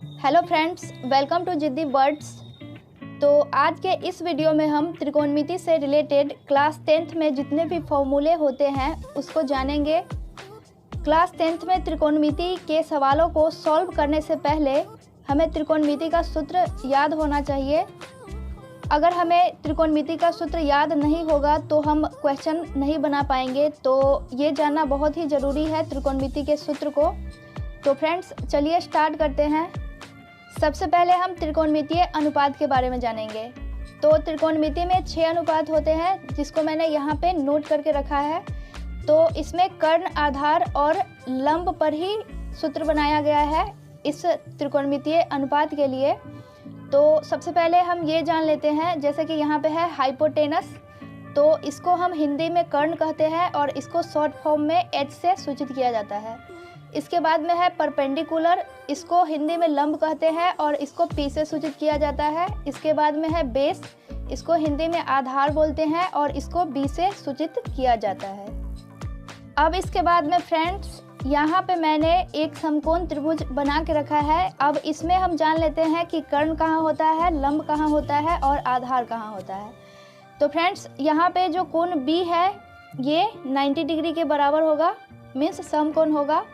Hello friends, welcome to जिद्दी words. तो आज के इस वीडियो में हम त्रिकोणमिति से रिलेटेड क्लास 10th में जितने भी फॉर्मूले होते हैं उसको जानेंगे। क्लास 10th में त्रिकोणमिति के सवालों को सॉल्व करने से पहले हमें त्रिकोणमिति का सूत्र याद होना चाहिए। अगर हमें त्रिकोणमिति का सूत्र याद नहीं होगा तो हम क्वेश्चन नहीं बना पाएंगे, तो ये जानना बहुत ही ज़रूरी है त्रिकोणमिति के सूत्र को। तो फ्रेंड्स चलिए स्टार्ट करते हैं। सबसे पहले हम त्रिकोणमितीय अनुपात के बारे में जानेंगे। तो त्रिकोणमिति में 6 अनुपात होते हैं जिसको मैंने यहाँ पे नोट करके रखा है। तो इसमें कर्ण, आधार और लंब पर ही सूत्र बनाया गया है इस त्रिकोणमितीय अनुपात के लिए। तो सबसे पहले हम ये जान लेते हैं, जैसे कि यहाँ पे है हाइपोटेनस, तो इसको हम हिंदी में कर्ण कहते हैं और इसको शॉर्ट फॉर्म में एच से सूचित किया जाता है। इसके बाद में है परपेंडिकुलर, इसको हिंदी में लंब कहते हैं और इसको पी से सूचित किया जाता है। इसके बाद में है बेस, इसको हिंदी में आधार बोलते हैं और इसको बी से सूचित किया जाता है। अब इसके बाद में फ्रेंड्स यहाँ पे मैंने एक समकोण त्रिभुज बना के रखा है। अब इसमें हम जान लेते हैं कि कर्ण कहाँ होता है, लंब कहाँ होता है और आधार कहाँ होता है। तो फ्रेंड्स यहाँ पे जो कोण बी है ये 90 डिग्री के बराबर होगा, मीन्स समकोण होगा।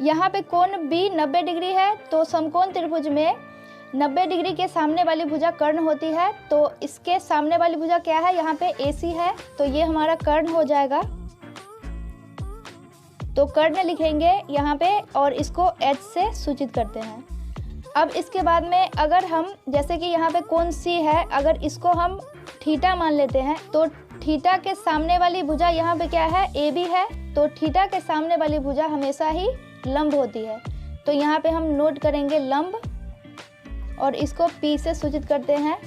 यहाँ पे कोण बी 90 डिग्री है, तो समकोण त्रिभुज में 90 डिग्री के सामने वाली भुजा कर्ण होती है। तो इसके सामने वाली भुजा क्या है, यहाँ पे AC है, तो ये हमारा कर्ण हो जाएगा। तो कर्ण लिखेंगे यहाँ पे और इसको H से सूचित करते हैं। अब इसके बाद में अगर हम, जैसे कि यहाँ पे कोण C है, अगर इसको हम थीटा मान लेते हैं तो थीटा के सामने वाली भुजा यहाँ पे क्या है, AB है, तो थीटा के सामने वाली भुजा हमेशा ही लंब होती है। तो यहाँ पे हम नोट करेंगे लंब और इसको P से सूचित करते हैं।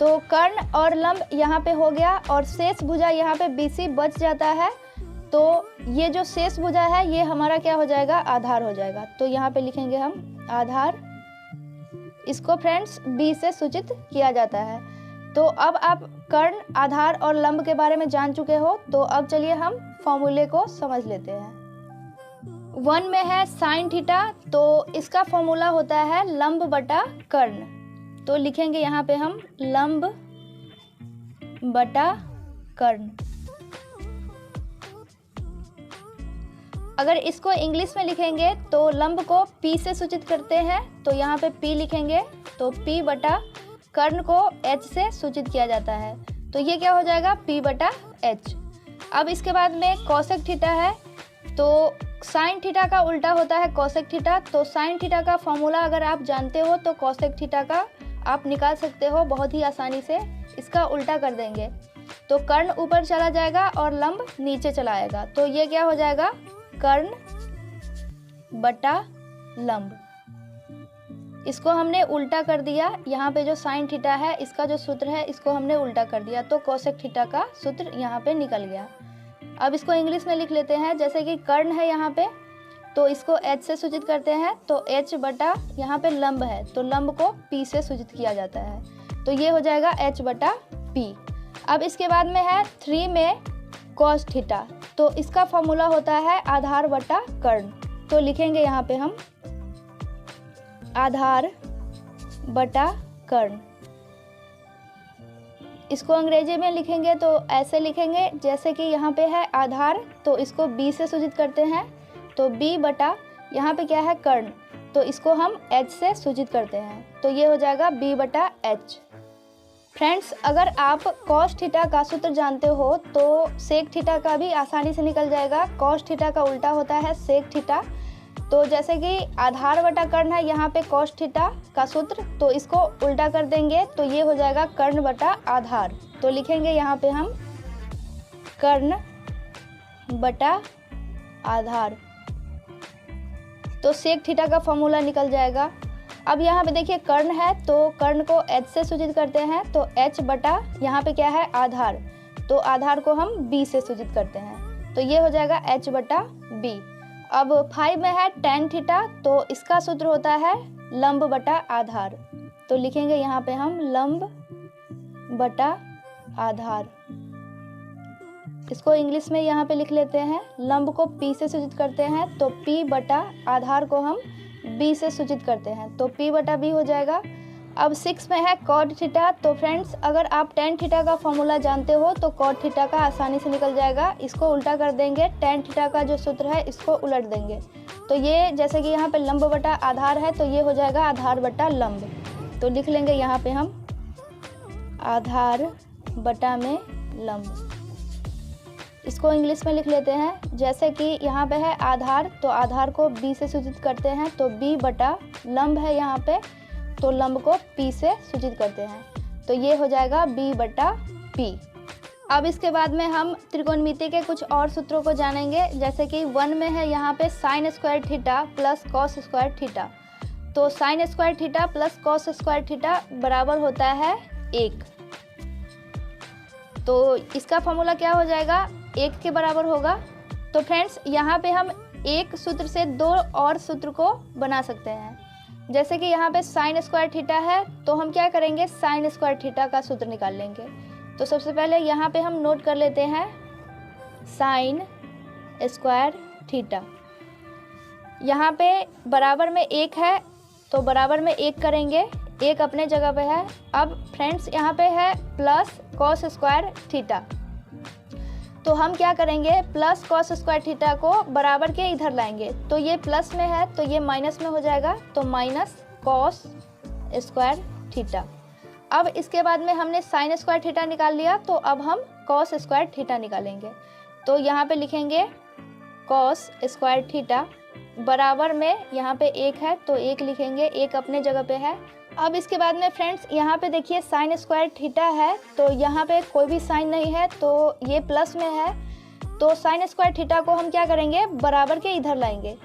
तो कर्ण और लंब यहाँ पे हो गया और शेष भुजा यहाँ पे BC बच जाता है। तो ये जो शेष भुजा है ये हमारा क्या हो जाएगा, आधार हो जाएगा। तो यहाँ पे लिखेंगे हम आधार, इसको फ्रेंड्स B से सूचित किया जाता है। तो अब आप कर्ण, आधार और लंब के बारे में जान चुके हो, तो अब चलिए हम फॉर्मूले को समझ लेते हैं। 1 में है साइन थीटा, तो इसका फॉर्मूला होता है लंब बटा कर्ण। तो लिखेंगे यहाँ पे हम लंब बटा कर्ण। अगर इसको इंग्लिश में लिखेंगे तो लंब को P से सूचित करते हैं, तो यहाँ पे P लिखेंगे, तो P बटा कर्ण को H से सूचित किया जाता है। तो ये क्या हो जाएगा, P बटा H। अब इसके बाद में कोसेक थीटा है, तो साइन थीटा का उल्टा होता है कोसेक थीटा। तो साइन थीटा का फॉर्मूला अगर आप जानते हो तो कोसेक थीटा का आप निकाल सकते हो बहुत ही आसानी से। इसका उल्टा कर देंगे तो कर्ण ऊपर चला जाएगा और लंब नीचे चला आएगा। तो ये क्या हो जाएगा, कर्ण बटा लंब। इसको हमने उल्टा कर दिया, यहाँ पे जो साइन थीटा है इसका जो सूत्र है इसको हमने उल्टा कर दिया, तो कोसेक थीटा का सूत्र यहाँ पे निकल गया। अब इसको इंग्लिश में लिख लेते हैं, जैसे कि कर्ण है यहाँ पे, तो इसको H से सूचित करते हैं, तो H बटा यहाँ पे लंब है, तो लंब को P से सूचित किया जाता है। तो ये हो जाएगा H बटा P। अब इसके बाद में है 3 में cos थीटा, तो इसका फॉर्मूला होता है आधार बटा कर्ण। तो लिखेंगे यहाँ पे हम आधार बटा कर्ण। इसको अंग्रेजी में लिखेंगे तो ऐसे लिखेंगे, जैसे कि यहाँ पे है आधार, तो इसको B से सूचित करते हैं, तो B बटा यहाँ पे क्या है कर्ण, तो इसको हम H से सूचित करते हैं। तो ये हो जाएगा B बटा H। फ्रेंड्स अगर आप cos थीटा का सूत्र जानते हो तो सेक थीटा का भी आसानी से निकल जाएगा। cos थीटा का उल्टा होता है सेक थीटा। तो जैसे कि आधार बटा कर्ण है यहाँ पे cos थीटा का सूत्र, तो इसको उल्टा कर देंगे, तो ये हो जाएगा कर्ण बटा आधार। तो लिखेंगे यहाँ पे हम कर्ण बटा आधार, तो सेक थीटा का फॉर्मूला निकल जाएगा। अब यहाँ पे देखिए कर्ण है, तो कर्ण को H से सूचित करते हैं, तो H बटा यहाँ पे क्या है आधार, तो आधार को हम B से सूचित करते हैं, तो ये हो जाएगा H बटा B। अब 5 में है tan थीटा, तो इसका सूत्र होता है लंब बटा आधार। तो लिखेंगे यहाँ पे हम लंब बटा आधार। इसको इंग्लिश में यहाँ पे लिख लेते हैं, लंब को P से सूचित करते हैं, तो P बटा आधार को हम बी से सूचित करते हैं, तो p बटा b हो जाएगा। अब 6 में है कॉट थीटा। तो फ्रेंड्स अगर आप टेन थीटा का फॉर्मूला जानते हो तो कॉट थीटा का आसानी से निकल जाएगा। इसको उल्टा कर देंगे, टेन थीटा का जो सूत्र है इसको उलट देंगे। तो ये जैसे कि यहाँ पे लंब बटा आधार है तो ये हो जाएगा आधार बटा लंब। तो लिख लेंगे यहाँ पे हम आधार बटा में लंब। इसको इंग्लिश में लिख लेते हैं, जैसे कि यहाँ पे है आधार, तो आधार को b से सूचित करते हैं, तो b बटा लंब है यहाँ पे, तो लंब को p से सूचित करते हैं, तो ये हो जाएगा b बटा p। अब इसके बाद में हम त्रिकोणमिति के कुछ और सूत्रों को जानेंगे, जैसे कि 1 में है यहाँ पे sine square theta plus cos square theta. तो sine square theta plus cos square theta बराबर होता है 1। तो इसका फॉर्मूला क्या हो जाएगा, 1 के बराबर होगा। तो फ्रेंड्स यहाँ पे हम एक सूत्र से दो और सूत्र को बना सकते हैं, जैसे कि यहाँ पे साइन स्क्वायर थीटा है तो हम क्या करेंगे, साइन स्क्वायर थीटा का सूत्र निकाल लेंगे। तो सबसे पहले यहाँ पे हम नोट कर लेते हैं साइन स्क्वायर थीटा। यहाँ पे बराबर में 1 है तो बराबर में 1 करेंगे, 1 अपने जगह पे है। अब फ्रेंड्स यहाँ पे है प्लस कॉस स्क्वायर थीटा, तो हम क्या करेंगे, प्लस कॉस स्क्वायर थीटा को बराबर के इधर लाएंगे, तो ये प्लस में है तो ये माइनस में हो जाएगा, तो माइनस कॉस स्क्वायर थीटा। अब इसके बाद में हमने साइन स्क्वायर थीटा निकाल लिया, तो अब हम कॉस स्क्वायर थीटा निकालेंगे। तो यहाँ पे लिखेंगे कॉस स्क्वायर थीटा बराबर में, यहाँ पे 1 है तो 1 लिखेंगे, 1 अपने जगह पे है। अब इसके बाद में फ्रेंड्स यहाँ पे देखिए साइन स्क्वायर थीटा है, तो यहाँ पे कोई भी साइन नहीं है तो ये प्लस में है, तो साइन स्क्वायर थीटा को हम क्या करेंगे, बराबर के इधर लाएंगे,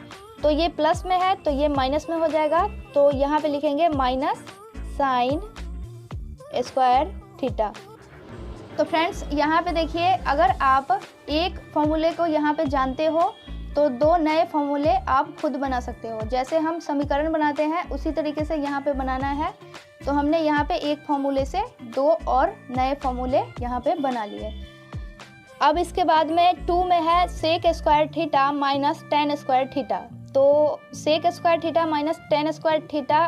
तो ये प्लस में है तो ये माइनस में हो जाएगा, तो यहाँ पे लिखेंगे माइनस साइन स्क्वायर थीटा। तो फ्रेंड्स यहाँ पे देखिए अगर आप एक फॉर्मूले को यहाँ पे जानते हो तो दो नए फॉर्मूले आप खुद बना सकते हो। जैसे हम समीकरण बनाते हैं उसी तरीके से यहाँ पे बनाना है, तो हमने यहाँ पे एक फॉर्मूले से दो और नए फॉर्मूले यहाँ पे बना लिए। अब इसके बाद में 2 में है sec square theta minus tan square theta. तो sec square theta minus tan square theta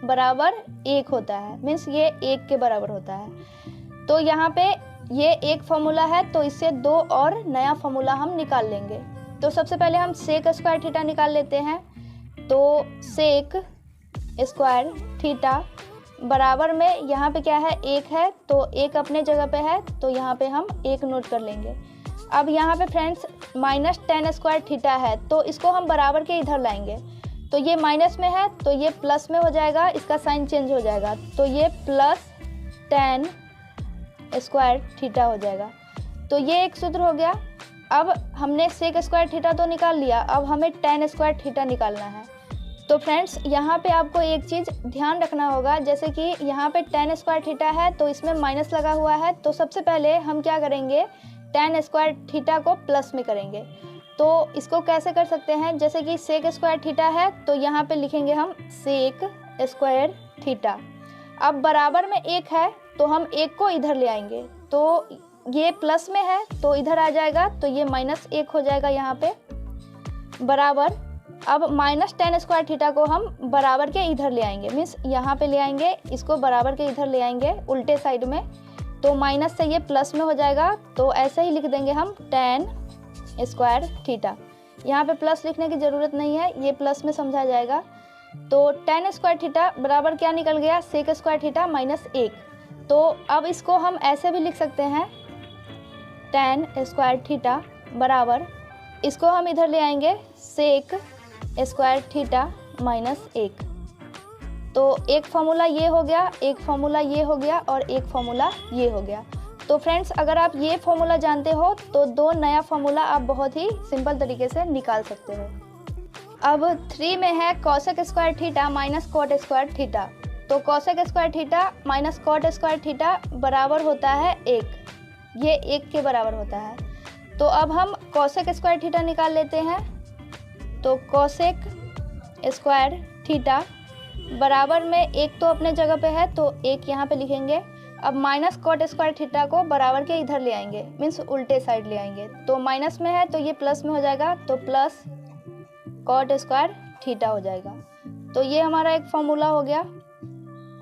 बराबर 1 होता है, मीन्स ये 1 के बराबर होता है। तो यहाँ पे ये एक फॉर्मूला है तो इससे दो और नया फॉर्मूला हम निकाल लेंगे। तो सबसे पहले हम सेक स्क्वायर थीटा निकाल लेते हैं, तो सेक स्क्वायर थीटा बराबर में यहाँ पे क्या है, 1 है, तो 1 अपने जगह पे है, तो यहाँ पे हम 1 नोट कर लेंगे। अब यहाँ पे friends minus tan square theta है तो इसको हम बराबर के इधर लाएंगे, तो ये माइनस में है तो ये प्लस में हो जाएगा, इसका साइन चेंज हो जाएगा, तो ये प्लस टेन स्क्वायर थीटा हो जाएगा। तो ये एक सूत्र हो गया। अब हमने सेक स्क्वायर थीटा तो निकाल लिया, अब हमें टेन स्क्वायर थीटा निकालना है। तो फ्रेंड्स यहाँ पे आपको एक चीज़ ध्यान रखना होगा, जैसे कि यहाँ पे टेन स्क्वायर थीटा है तो इसमें माइनस लगा हुआ है, तो सबसे पहले हम क्या करेंगे, टेन स्क्वायर थीटा को प्लस में करेंगे। तो इसको कैसे कर सकते हैं, जैसे कि सेक स्क्वायर थीटा है तो यहाँ पे लिखेंगे हम सेक स्क्वायर थीटा। अब बराबर में 1 है तो हम 1 को इधर ले आएंगे, तो ये प्लस में है तो इधर आ जाएगा, तो ये माइनस 1 हो जाएगा यहाँ पे बराबर। अब माइनस टेन स्क्वायर थीटा को हम बराबर के इधर ले आएंगे, मीन्स यहाँ पे ले आएंगे, इसको बराबर के इधर ले आएंगे उल्टे साइड में, तो माइनस से ये प्लस में हो जाएगा, तो ऐसे ही लिख देंगे हम टेन स्क्वायर थीटा। यहाँ पे प्लस लिखने की ज़रूरत नहीं है, ये प्लस में समझा जाएगा। तो टेन स्क्वायर थीटा बराबर क्या निकल गया, सेक स्क्वायर थीटा माइनस 1। तो अब इसको हम ऐसे भी लिख सकते हैं, टेन स्क्वायर थीटा बराबर, इसको हम इधर ले आएंगे, सेक स्क्वायर थीटा माइनस 1। तो एक फॉर्मूला ये हो गया, एक फॉर्मूला ये हो गया और एक फॉर्मूला ये हो गया। तो फ्रेंड्स अगर आप ये फॉर्मूला जानते हो तो दो नया फॉर्मूला आप बहुत ही सिंपल तरीके से निकाल सकते हो। अब 3 में है cosec square theta minus cot square theta. तो cosec square theta minus cot square theta बराबर होता है 1, ये 1 के बराबर होता है। तो अब हम कॉसेक स्क्वायर थीटा निकाल लेते हैं, तो कॉसेक स्क्वायर थीटा बराबर में 1 तो अपने जगह पे है तो 1 यहाँ पे लिखेंगे। अब माइनस कॉट स्क्वायर थीटा को बराबर के इधर ले आएंगे, मीन्स उल्टे साइड ले आएंगे, तो माइनस में है तो ये प्लस में हो जाएगा, तो प्लस कॉट स्क्वायर थीटा हो जाएगा। तो ये हमारा एक फॉर्मूला हो गया।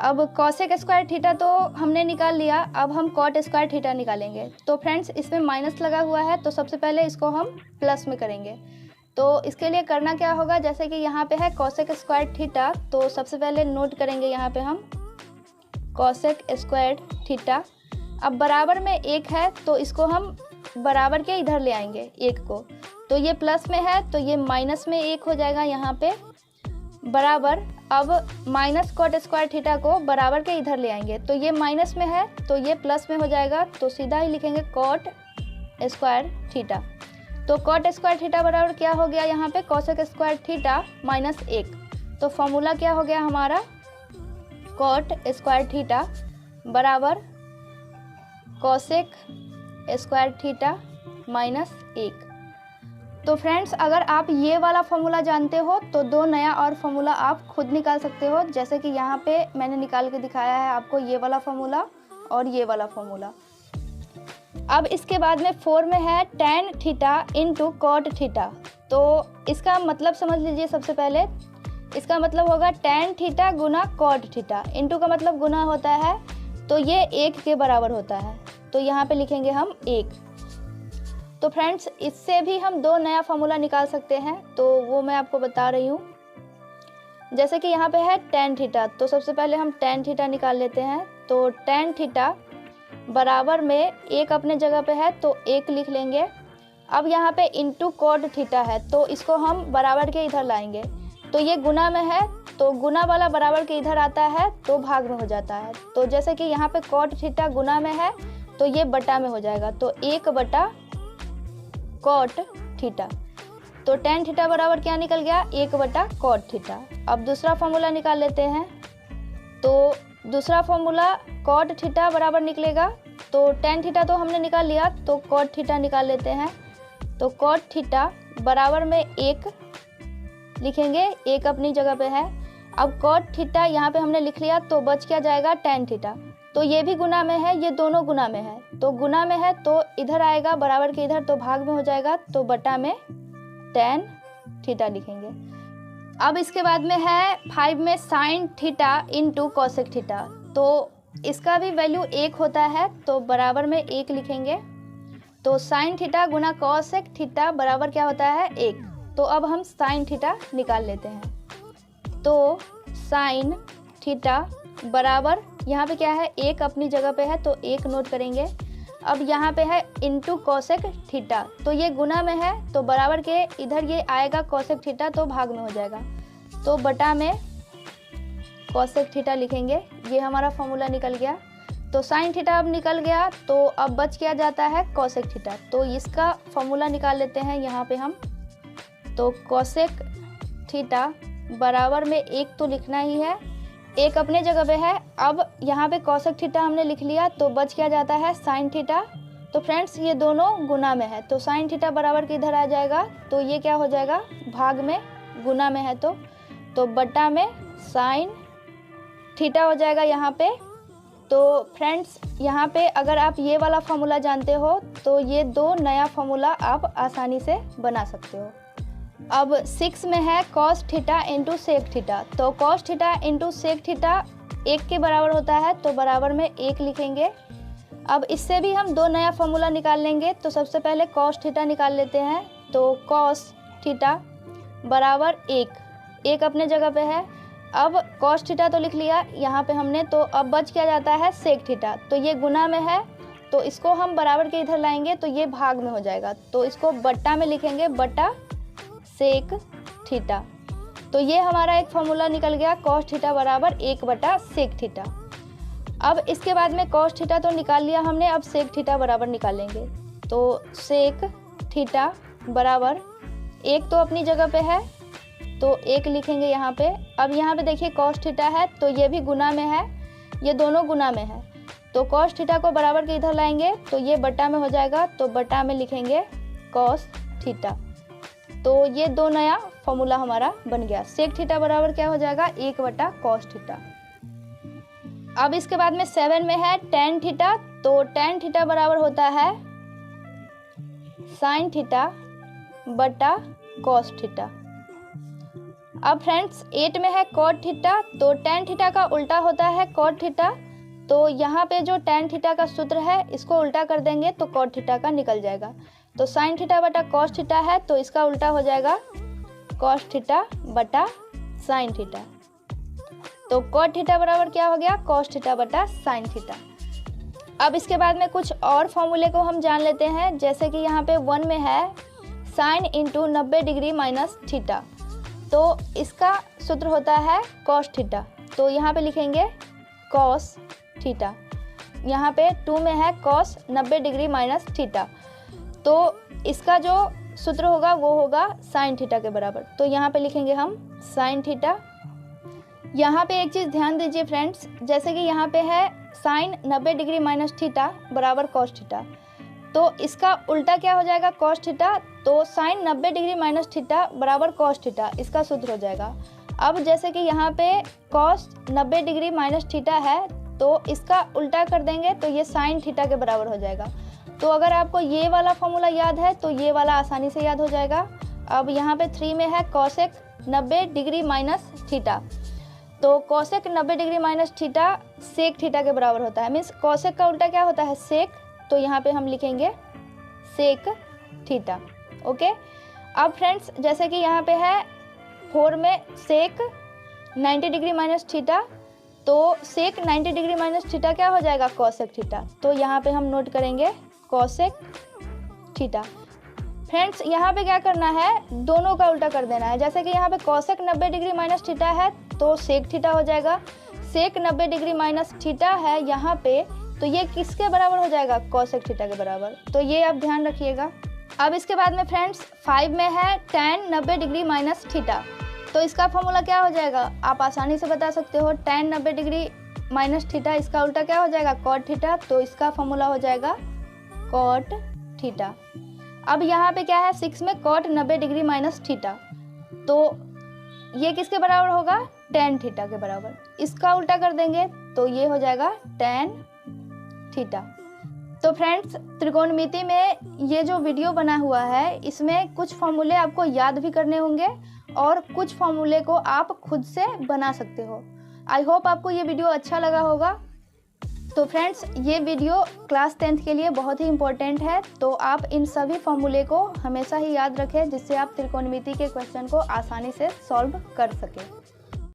अब कॉसेक स्क्वायर थीटा तो हमने निकाल लिया, अब हम कॉट स्क्वायर थीटा निकालेंगे। तो फ्रेंड्स इसमें माइनस लगा हुआ है, तो सबसे पहले इसको हम प्लस में करेंगे। तो इसके लिए करना क्या होगा, जैसे कि यहाँ पे है कॉसेक स्क्वायर थीटा, तो सबसे पहले नोट करेंगे यहाँ पे हम कॉसेक स्क्वायर थीटा। अब बराबर में 1 है तो इसको हम बराबर के इधर ले आएंगे 1 को, तो ये प्लस में है तो ये माइनस में 1 हो जाएगा यहाँ पे बराबर। अब माइनस कॉट स्क्वायर थीटा को बराबर के इधर ले आएंगे, तो ये माइनस में है तो ये प्लस में हो जाएगा, तो सीधा ही लिखेंगे कॉट स्क्वायर थीटा। तो कॉट स्क्वायर थीटा बराबर क्या हो गया यहाँ पे कॉसेक स्क्वायर थीटा माइनस 1। तो फॉर्मूला क्या हो गया हमारा कॉट स्क्वायर थीटा बराबर कॉसेक स्क्वायर थीटा माइनस 1। तो फ्रेंड्स अगर आप ये वाला फॉर्मूला जानते हो तो 2 नया और फॉर्मूला आप खुद निकाल सकते हो, जैसे कि यहाँ पे मैंने निकाल के दिखाया है आपको ये वाला फॉर्मूला और ये वाला फॉर्मूला। अब इसके बाद में 4 में है tan theta into cot theta. तो इसका मतलब समझ लीजिए, सबसे पहले इसका मतलब होगा tan थीटा गुना कॉट थीटा, इंटू का मतलब गुना होता है, तो ये 1 के बराबर होता है, तो यहाँ पे लिखेंगे हम 1। तो फ्रेंड्स इससे भी हम 2 नया फार्मूला निकाल सकते हैं, तो वो मैं आपको बता रही हूँ। जैसे कि यहाँ पे है tan थीटा, तो सबसे पहले हम tan थीटा निकाल लेते हैं। तो tan थीटा बराबर में 1 अपने जगह पे है तो 1 लिख लेंगे। अब यहाँ पे इंटू कॉट थीटा है तो इसको हम बराबर के इधर लाएंगे, तो ये गुना में है तो गुना वाला बराबर के इधर आता है तो भाग में हो जाता है। तो जैसे कि यहाँ पे कॉट थीटा गुना में है तो ये बटा में हो जाएगा, तो 1 बटा कॉट थीटा। तो tan थीटा बराबर क्या निकल गया 1 बटा कॉट थीटा। अब दूसरा फॉर्मूला निकाल लेते हैं। तो दूसरा फॉर्मूला कॉट थीटा बराबर निकलेगा, तो tan थीटा तो हमने निकाल लिया, तो कॉट थीटा निकाल लेते हैं। तो कॉट थीटा बराबर में 1 लिखेंगे, 1 अपनी जगह पे है। अब कॉट थीटा यहाँ पे हमने लिख लिया तो बच क्या जाएगा tan थीटा, तो ये भी गुना में है, ये दोनों गुना में है, तो गुना में है तो इधर आएगा बराबर के इधर तो भाग में हो जाएगा, तो बटा में tan थीटा लिखेंगे। अब इसके बाद में है 5 में sine theta into cosec theta, तो इसका भी वैल्यू 1 होता है तो बराबर में 1 लिखेंगे। तो साइन थीटा गुना कॉसेक थीटा बराबर क्या होता है 1। तो अब हम साइन थीटा निकाल लेते हैं। तो साइन थीटा बराबर यहाँ पे क्या है 1 अपनी जगह पे है तो 1 नोट करेंगे। अब यहाँ पे है इंटू कॉसेक थीटा, तो ये गुना में है तो बराबर के इधर ये आएगा कॉसेक थीटा तो भाग में हो जाएगा, तो बटा में कॉसेक थीटा लिखेंगे। ये हमारा फॉर्मूला निकल गया। तो साइन थीटा अब निकल गया, तो अब बच क्या जाता है कॉसेक थीटा, तो इसका फॉर्मूला निकाल लेते हैं यहाँ पे हम। तो कॉसेक थीटा बराबर में 1 तो लिखना ही है, 1 अपने जगह पे है। अब यहाँ पे कॉसेक थीटा हमने लिख लिया तो बच क्या जाता है साइन थीटा। तो फ्रेंड्स ये दोनों गुना में है तो साइन थीटा बराबर के इधर आ जाएगा, तो ये क्या हो जाएगा भाग में, गुना में है तो बटा में साइन थीटा हो जाएगा यहाँ पे। तो फ्रेंड्स यहाँ पे अगर आप ये वाला फॉर्मूला जानते हो तो ये 2 नया फॉर्मूला आप आसानी से बना सकते हो। अब 6 में है cos theta into sec theta, तो cos theta into sec theta 1 के बराबर होता है तो बराबर में 1 लिखेंगे। अब इससे भी हम 2 नया फॉर्मूला निकाल लेंगे। तो सबसे पहले कॉस थीटा निकाल लेते हैं। तो कॉस थीटा बराबर 1 अपने जगह पे है। अब कॉस थीटा तो लिख लिया यहाँ पे हमने, तो अब बच क्या जाता है सेक थीटा, तो ये गुना में है तो इसको हम बराबर के इधर लाएंगे तो ये भाग में हो जाएगा, तो इसको बट्टा में लिखेंगे, बटा सेक थीटा। तो ये हमारा एक फॉर्मूला निकल गया कॉस थीटा बराबर 1 बटा सेक थीटा। अब इसके बाद में कॉस थीटा तो निकाल लिया हमने, अब सेक थीटा बराबर निकालेंगे। तो सेक थीटा बराबर 1 तो अपनी जगह पे है तो 1 लिखेंगे यहाँ पे। अब यहाँ पे देखिए कॉस थीटा है तो ये भी गुना में है, ये दोनों गुना में है, तो कॉस थीटा को बराबर के इधर लाएंगे तो ये बटा में हो जाएगा, तो बटा में लिखेंगे कॉस थीटा। तो ये 2 नया फॉर्मूला हमारा बन गया। सेक थीटा बराबर क्या हो जाएगा 1 बटा कॉस थीटा। अब इसके बाद में 7 में है tan थीटा, तो tan थीटा बराबर होता है साइन थीटा बटा कॉस थीटा। अब फ्रेंड्स 8 में है कॉट थीटा, तो टेन थीटा का उल्टा होता है कॉट थीटा। तो यहाँ पे जो टेन थीटा का सूत्र है इसको उल्टा कर देंगे तो कॉट थीटा का निकल जाएगा। तो साइन थीटा बटा कॉस थीटा है, तो इसका उल्टा हो जाएगा कॉस थीटा बटा साइन थीटा। तो कॉट थीटा बराबर क्या हो गया, कॉस थीटा बटा साइन थीटा। अब इसके बाद में कुछ और फॉर्मूले को हम जान लेते हैं, जैसे कि यहाँ पे 1 में है sine into 90 degree minus theta, तो इसका सूत्र होता है कॉस थीटा। तो यहाँ पे लिखेंगे कॉस थीटा। यहाँ पे 2 में है कॉस 90 डिग्री माइनस थीटा, तो इसका जो सूत्र होगा वो होगा साइन थीटा के बराबर। तो यहाँ पे लिखेंगे हम साइन थीटा। यहाँ पे एक चीज़ ध्यान दीजिए फ्रेंड्स, जैसे कि यहाँ पे है साइन 90 डिग्री माइनस थीटा बराबर कॉस थीटा, तो इसका उल्टा क्या हो जाएगा कॉस थीटा। तो साइन 90 डिग्री माइनस थीटा बराबर कॉस थीटा, इसका सूत्र हो जाएगा। अब जैसे कि यहाँ पे कॉस 90 डिग्री माइनस थीटा है, तो इसका उल्टा कर देंगे तो ये साइन थीटा के बराबर हो जाएगा। तो अगर आपको ये वाला फॉर्मूला याद है तो ये वाला आसानी से याद हो जाएगा। अब यहाँ पे 3 में है कॉसेक 90 डिग्री माइनस थीटा, तो cosec 90 degree minus theta sec theta के बराबर होता है। मीन्स कॉसेक का उल्टा क्या होता है सेक, तो यहाँ पे हम लिखेंगे सेक थीटा। ओके। अब फ्रेंड्स जैसे कि यहाँ पे है 4 में सेक 90 डिग्री माइनस थीटा, तो सेक 90 डिग्री माइनस थीटा क्या हो जाएगा कॉसेक थीटा। तो यहाँ पे हम नोट करेंगे कॉसेक थीटा। फ्रेंड्स यहाँ पे क्या करना है, दोनों का उल्टा कर देना है। जैसे कि यहाँ पे कॉसेक 90 डिग्री माइनस थीटा है तो सेक थीटा हो जाएगा, सेक 90 डिग्री माइनस थीटा है यहाँ पे, तो ये किसके बराबर हो जाएगा कॉसेक थीटा के बराबर। तो ये आप ध्यान रखिएगा। अब इसके बाद में फ्रेंड्स 5 में है tan 90 डिग्री माइनस थीटा, तो इसका फॉर्मूला क्या हो जाएगा, आप आसानी से बता सकते हो। tan 90 डिग्री माइनस थीटा, इसका उल्टा क्या हो जाएगा कॉट थीटा, तो इसका फॉर्मूला हो जाएगा कॉट थीटा। अब यहाँ पे क्या है 6 में कॉट 90 डिग्री माइनस थीटा, तो ये किसके बराबर होगा tan थीटा के बराबर, इसका उल्टा कर देंगे तो ये हो जाएगा tan थीटा। तो फ्रेंड्स त्रिकोणमिति में ये जो वीडियो बना हुआ है इसमें कुछ फॉर्मूले आपको याद भी करने होंगे और कुछ फॉर्मूले को आप खुद से बना सकते हो। आई होप आपको ये वीडियो अच्छा लगा होगा। तो फ्रेंड्स ये वीडियो क्लास 10th के लिए बहुत ही इम्पोर्टेंट है, तो आप इन सभी फॉर्मूले को हमेशा ही याद रखें जिससे आप त्रिकोणमिति के क्वेश्चन को आसानी से सॉल्व कर सकें।